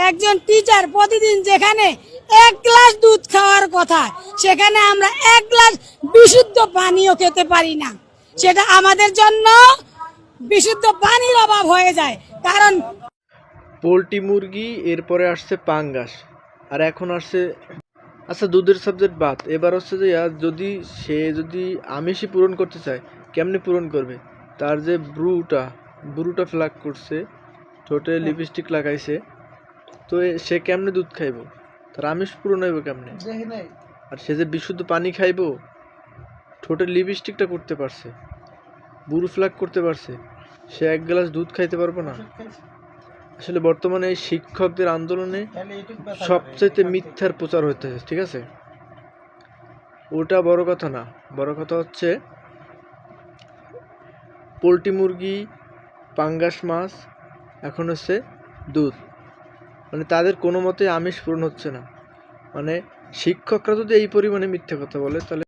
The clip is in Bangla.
একজন টিচার প্রতিদিন যেখানে 1 গ্লাস দুধ খাওয়ার কথা, সেখানে আমরা 1 গ্লাস বিশুদ্ধ পানিও খেতে পারি না। সেটা আমাদের জন্য বিশুদ্ধ পানির অভাব হয়ে যায়। কারণ পোলট্রি মুরগি, এরপরে আসছে পাঙ্গাস, আর এখন আসছে, আচ্ছা দুধের সাবজেক্ট বাদ, এবার হচ্ছে যে যদি আমিষই পূরণ করতে চায়, কেমনে পূরণ করবে? তার যে ব্রুটা ফ্লাগ করছে, ঠোঁটে লিপস্টিক লাগাইছে, তো সে কেমনে দুধ খাইব? তার আমিষ পূরণ হইব কেমনে? আর সে যে বিশুদ্ধ পানি খাইব, ঠোঁটে লিপস্টিকটা করতে পারছে, ব্রু ফ্লাগ করতে পারছে, সে 1 গ্লাস দুধ খাইতে পারবো না? আসলে বর্তমানে এই শিক্ষকদের আন্দোলনে সবচেয়ে মিথ্যার প্রচার হইতেছে, ঠিক আছে? ওটা বড় কথা না, বড় কথা হচ্ছে পোলট্রি মুরগি, পাঙ্গাস মাছ, এখন হচ্ছে দুধ, মানে তাদের কোনো মতে আমিষ পূরণ হচ্ছে না। মানে শিক্ষকরা যদি এই পরিমাণে মিথ্যা কথা বলে, তাহলে